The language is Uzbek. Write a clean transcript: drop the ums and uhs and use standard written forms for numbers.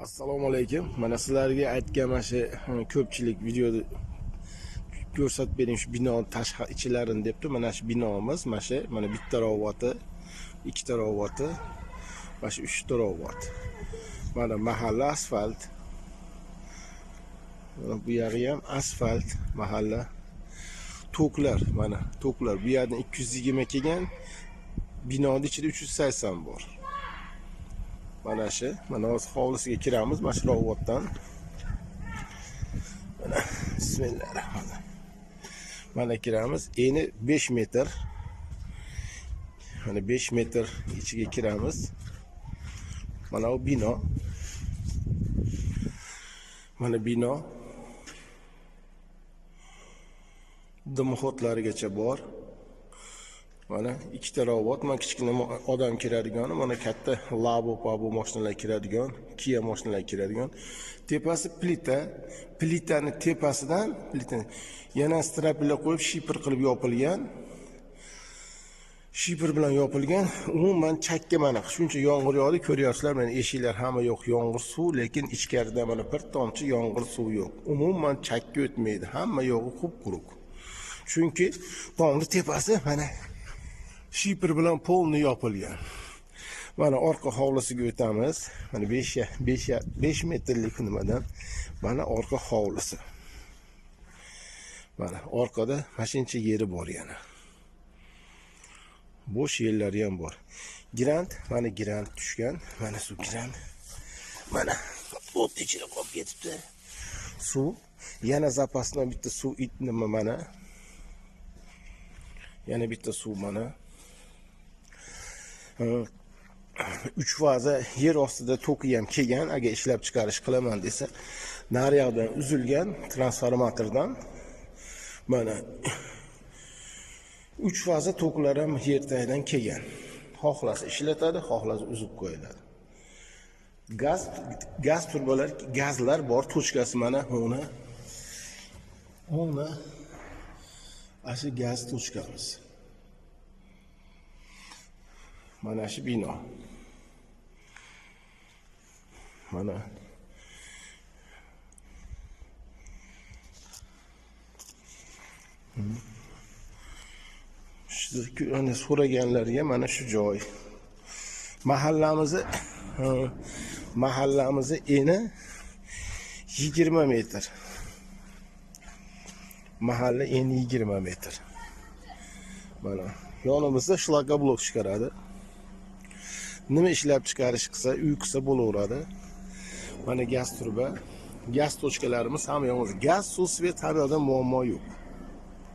Assalomu alaykum. Mana sizlarga aytgan mana shu ko'pchilik videoda ko'rsatib bering shu bino tashqi ichilarini debdi. Mana shu binomiz, mana shu mana bitta rovoti, ikkita rovoti, mana shu 3 ta rovot. Mana mahalla asfalt. Mana bu yeri ham asfalt mahalla. Toklar, mana toklar. Bu yerdan 220 kelgan, binoning ichida 380 bor. Mana shu, mana hozir hovlisiga kiramiz, mana shu rovotdan. Mana bismillahirrohmanirrohim. Mana kiramiz, eni 5 metr. Mana 5 metr ichiga kiramiz. Mana bu bino. Mana bino. Dimoxotlarigacha bor. Mana ikkita rovot, mana kichkina odam kiradigan, mana katta Labo mashinalar kiradigan, Kia mashinalar kiradigan. Tepasi plita, plitani tepasidan yana straplar qo'yib shipr qilib yopilgan. Shipr bilan yopilgan. Umuman chakka mana shuncha yomg'ir yog'di, ko'ryapsizlar, mana eshiklar hamma yo'q, yomg'ir suv, lekin ichkarida mana bir tomchi yomg'ir suv yo'q. Umuman chakka o'tmaydi, hamma yo'g'i quruq. Chunki tomni tepasi mana shipr bilan polni yopilgan. Mana orqa hovlisiga o'tamiz. Mana 5 metrlik nimadan mana orqa hovlisi. Mana orqada mashincha yeri bor yana. Bo'sh yerlari ham bor. Grant, mana grant tushgan. Mana suv grant. Mana o't ichida qolib ketibdi. Suv, yana zapasdan bitta suv nima mana. Yana bitta suv mana. 3 faza yer ostida toki ham kelgan, agar ishlab chiqarish qilaman desa, naryoqdan uzilgan transformatordan mana 3 faza toklar ham yer tagidan kelgan. Xohlasa ishlatadi, xohlasa uzib qo'yiladi. Gaz turbalar, gazlar bor, tochkasi mana uni. Asli gaz tochkamiz. Mana shu bino. Mana ana so'raganlarga mana shu joy. Mahallamizni eni 20 metr. Mahalla eni 20 metr. Mana yonimizda shlagoblok chiqaradi. Nima ishlab chiqarish qilsa, uy qilsa bo'laveradi. Mana gaz turba, gaz tochkalarimiz hamma yonimizda. Gaz, suv, svet hamma yoqda muammo yo'q.